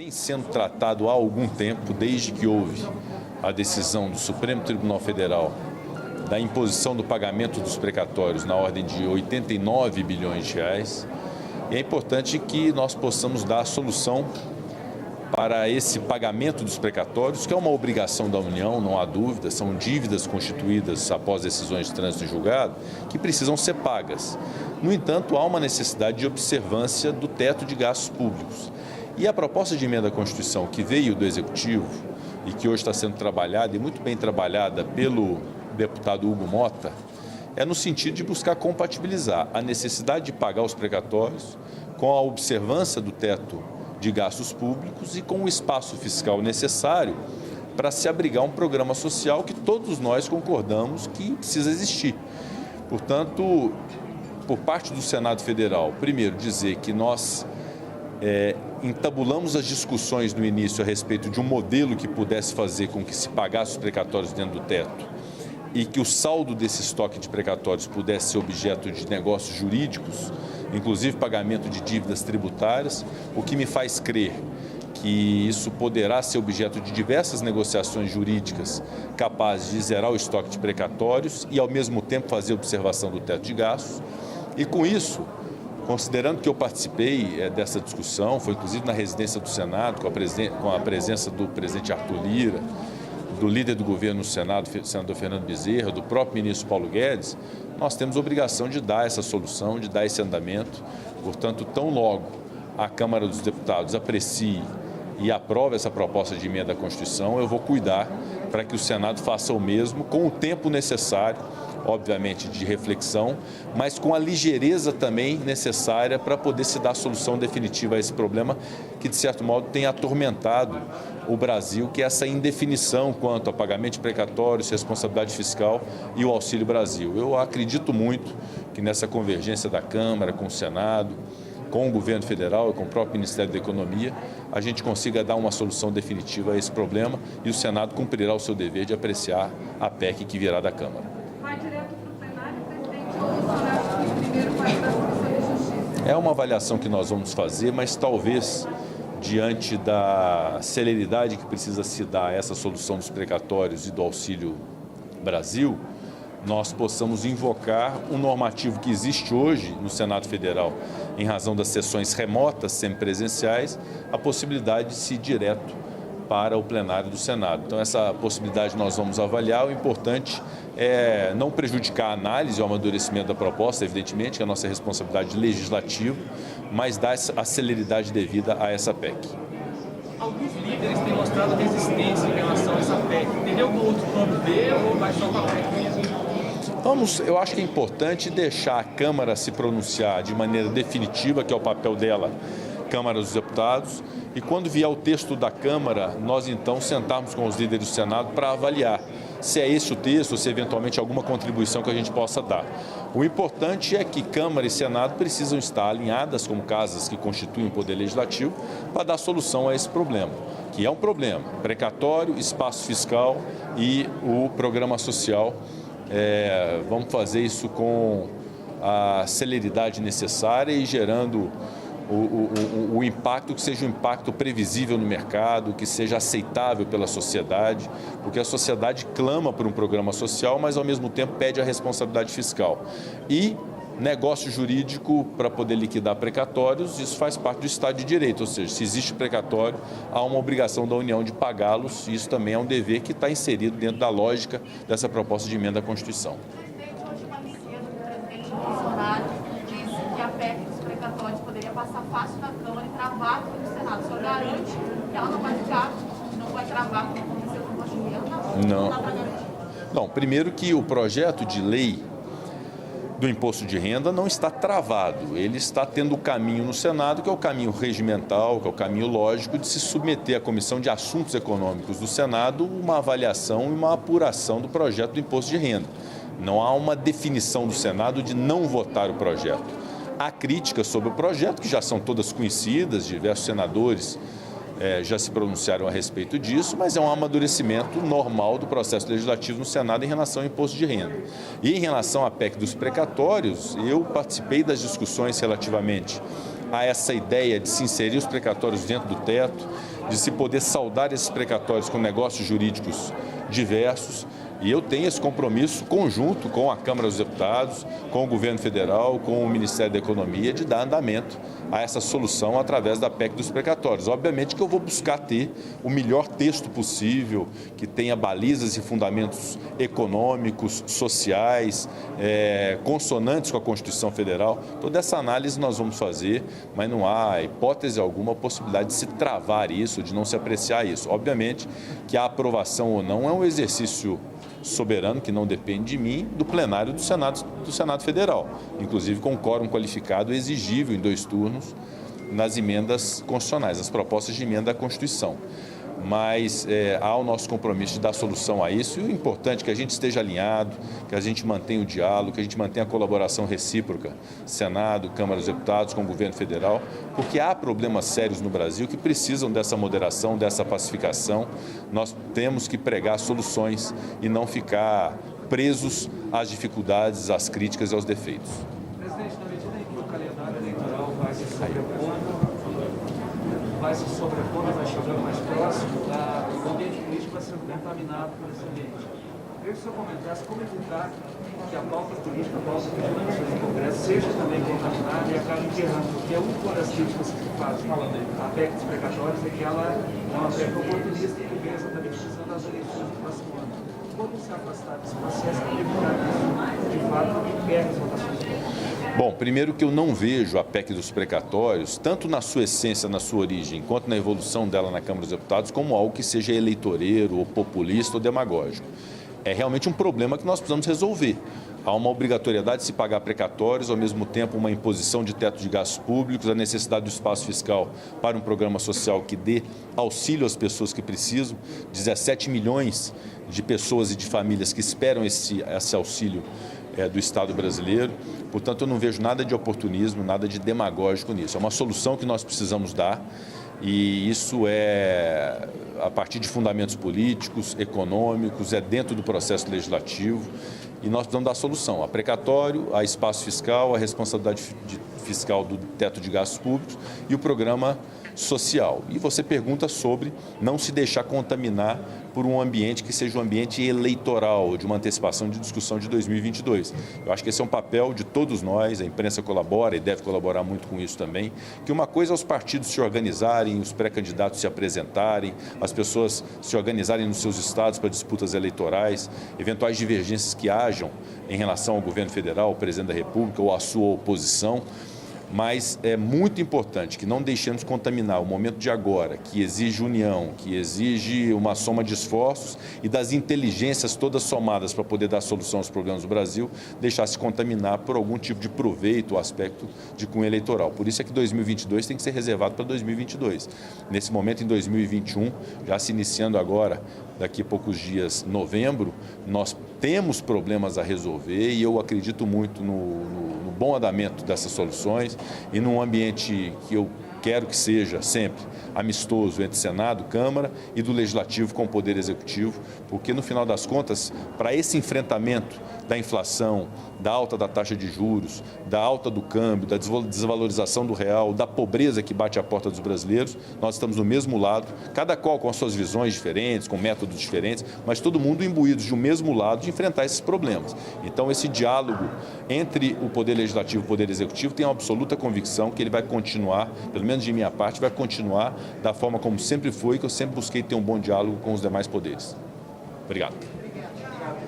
vem sendo tratado há algum tempo, desde que houve a decisão do Supremo Tribunal Federal da imposição do pagamento dos precatórios na ordem de 89 bilhões de reais. E é importante que nós possamos dar a solução para esse pagamento dos precatórios, que é uma obrigação da União, não há dúvida, são dívidas constituídas após decisões de trânsito em julgado, que precisam ser pagas. No entanto, há uma necessidade de observância do teto de gastos públicos. E a proposta de emenda à Constituição que veio do Executivo e que hoje está sendo trabalhada, e muito bem trabalhada pelo deputado Hugo Mota, é no sentido de buscar compatibilizar a necessidade de pagar os precatórios com a observância do teto de gastos públicos e com o espaço fiscal necessário para se abrigar um programa social que todos nós concordamos que precisa existir. Portanto, por parte do Senado Federal, primeiro dizer que nós entabulamos as discussões no início a respeito de um modelo que pudesse fazer com que se pagasse os precatórios dentro do teto e que o saldo desse estoque de precatórios pudesse ser objeto de negócios jurídicos, inclusive pagamento de dívidas tributárias, o que me faz crer que isso poderá ser objeto de diversas negociações jurídicas capazes de zerar o estoque de precatórios e, ao mesmo tempo, fazer observação do teto de gastos. E, com isso, considerando que eu participei dessa discussão, foi inclusive na residência do Senado, com a presença do presidente Arthur Lira, do líder do governo no Senado, senador Fernando Bezerra, do próprio ministro Paulo Guedes, nós temos a obrigação de dar essa solução, de dar esse andamento. Portanto, tão logo a Câmara dos Deputados aprecie e aprove essa proposta de emenda à Constituição, eu vou cuidar para que o Senado faça o mesmo com o tempo necessário, obviamente de reflexão, mas com a ligeireza também necessária para poder se dar a solução definitiva a esse problema que, de certo modo, tem atormentado o Brasil, que é essa indefinição quanto a pagamento de precatórios, responsabilidade fiscal e o Auxílio Brasil. Eu acredito muito que nessa convergência da Câmara com o Senado, com o governo federal e com o próprio Ministério da Economia, a gente consiga dar uma solução definitiva a esse problema e o Senado cumprirá o seu dever de apreciar a PEC que virá da Câmara. Vai direto para o plenário, presidente, ou o senhor acha que primeiro vai para a Comissão de Justiça? É uma avaliação que nós vamos fazer, mas talvez, diante da celeridade que precisa se dar a essa solução dos precatórios e do Auxílio Brasil, nós possamos invocar um normativo que existe hoje no Senado Federal, em razão das sessões remotas, semipresenciais, a possibilidade de se ir direto para o plenário do Senado. Então, essa possibilidade nós vamos avaliar. O importante é não prejudicar a análise e o amadurecimento da proposta, evidentemente, que é a nossa responsabilidade legislativa, mas dar a celeridade devida a essa PEC. Alguns líderes têm mostrado resistência em relação a essa PEC. Teria algum outro plano B ou vai só com a PEC mesmo? Eu acho que é importante deixar a Câmara se pronunciar de maneira definitiva, que é o papel dela, Câmara dos Deputados, e quando vier o texto da Câmara, nós então sentarmos com os líderes do Senado para avaliar se é esse o texto ou se eventualmente alguma contribuição que a gente possa dar. O importante é que Câmara e Senado precisam estar alinhadas como casas que constituem o Poder Legislativo para dar solução a esse problema, que é um problema: precatório, espaço fiscal e o programa social. Vamos fazer isso com a celeridade necessária e gerando o impacto que seja um impacto previsível no mercado, que seja aceitável pela sociedade, porque a sociedade clama por um programa social, mas ao mesmo tempo pede a responsabilidade fiscal. E negócio jurídico para poder liquidar precatórios, isso faz parte do Estado de Direito, ou seja, se existe precatório, há uma obrigação da União de pagá-los, e isso também é um dever que está inserido dentro da lógica dessa proposta de emenda à Constituição. Hoje, mais cedo, o presidente Bolsonaro disse que a PEC dos precatórios poderia passar fácil na Câmara e travar aqui no Senado. O senhor garante que ela não vai ficar, não vai travar como aconteceu com o imposto de renda? Não. Dá para garantir? Não, primeiro que o projeto de lei do imposto de renda não está travado, ele está tendo o caminho no Senado, que é o caminho regimental, que é o caminho lógico de se submeter à Comissão de Assuntos Econômicos do Senado uma avaliação e uma apuração do projeto do imposto de renda. Não há uma definição do Senado de não votar o projeto. Há críticas sobre o projeto, que já são todas conhecidas, diversos senadores já se pronunciaram a respeito disso, mas é um amadurecimento normal do processo legislativo no Senado em relação ao imposto de renda. E em relação à PEC dos precatórios, eu participei das discussões relativamente a essa ideia de se inserir os precatórios dentro do teto de se poder saldar esses precatórios com negócios jurídicos diversos. E eu tenho esse compromisso conjunto com a Câmara dos Deputados, com o Governo Federal, com o Ministério da Economia, de dar andamento a essa solução através da PEC dos precatórios. Obviamente que eu vou buscar ter o melhor texto possível, que tenha balizas e fundamentos econômicos, sociais, consonantes com a Constituição Federal. Toda essa análise nós vamos fazer, mas não há hipótese alguma, possibilidade de se travar isso, de não se apreciar isso. Obviamente que a aprovação ou não é um exercício soberano, que não depende de mim, do plenário do Senado Federal, inclusive com quórum qualificado exigível em 2 turnos nas emendas constitucionais, as propostas de emenda à Constituição. Mas há o nosso compromisso de dar solução a isso, e o importante é que a gente esteja alinhado, que a gente mantenha o diálogo, que a gente mantenha a colaboração recíproca, Senado, Câmara dos Deputados, com o Governo Federal, porque há problemas sérios no Brasil que precisam dessa moderação, dessa pacificação. Nós temos que pregar soluções e não ficar presos às dificuldades, às críticas e aos defeitos. Presidente, na medida em que o calendário eleitoral vai se sobrepondo, vai chegando mais próximo, o ambiente político vai sendo contaminado por esse ambiente. Eu queria que o senhor comentasse como evitar que a pauta política, a pauta de discussões do Congresso seja também contaminada e acabe enterrando, porque uma das críticas que se faz a PEC dos precatórios é que ela é uma PEC oportunista que vem exatamente visando as eleições do próximo ano. Como se afastar desse processo e evitar que isso, de fato, impede as votações do Congresso? Bom, primeiro que eu não vejo a PEC dos precatórios, tanto na sua essência, na sua origem, quanto na evolução dela na Câmara dos Deputados, como algo que seja eleitoreiro, ou populista, ou demagógico. É realmente um problema que nós precisamos resolver. Há uma obrigatoriedade de se pagar precatórios, ao mesmo tempo uma imposição de teto de gastos públicos, a necessidade do espaço fiscal para um programa social que dê auxílio às pessoas que precisam, 17 milhões de pessoas e de famílias que esperam esse auxílio do Estado brasileiro. Portanto, eu não vejo nada de oportunismo, nada de demagógico nisso. É uma solução que nós precisamos dar, e isso é a partir de fundamentos políticos, econômicos, é dentro do processo legislativo, e nós precisamos dar solução a precatório, a espaço fiscal, a responsabilidade fiscal do teto de gastos públicos e o programa social. E você pergunta sobre não se deixar contaminar por um ambiente que seja um ambiente eleitoral, de uma antecipação de discussão de 2022. Eu acho que esse é um papel de todos nós, a imprensa colabora e deve colaborar muito com isso também, que uma coisa é os partidos se organizarem, os pré-candidatos se apresentarem, as pessoas se organizarem nos seus estados para disputas eleitorais, eventuais divergências que hajam em relação ao governo federal, ao presidente da República ou à sua oposição. Mas é muito importante que não deixemos contaminar o momento de agora, que exige união, que exige uma soma de esforços e das inteligências todas somadas para poder dar solução aos problemas do Brasil, deixar se contaminar por algum tipo de proveito ou aspecto de cunho eleitoral. Por isso é que 2022 tem que ser reservado para 2022. Nesse momento, em 2021, já se iniciando agora, daqui a poucos dias, novembro, nós temos problemas a resolver e eu acredito muito no bom andamento dessas soluções e num ambiente que eu quero que seja sempre amistoso entre Senado, Câmara e do Legislativo com o Poder Executivo, porque no final das contas, para esse enfrentamento da inflação, da alta da taxa de juros, da alta do câmbio, da desvalorização do real, da pobreza que bate à porta dos brasileiros, nós estamos do mesmo lado, cada qual com as suas visões diferentes, com métodos diferentes, mas todo mundo imbuídos de um mesmo lado de enfrentar esses problemas. Então, esse diálogo entre o Poder Legislativo e o Poder Executivo tem uma absoluta convicção que ele vai continuar, pelo menos de minha parte, vai continuar da forma como sempre foi, que eu sempre busquei ter um bom diálogo com os demais poderes. Obrigado.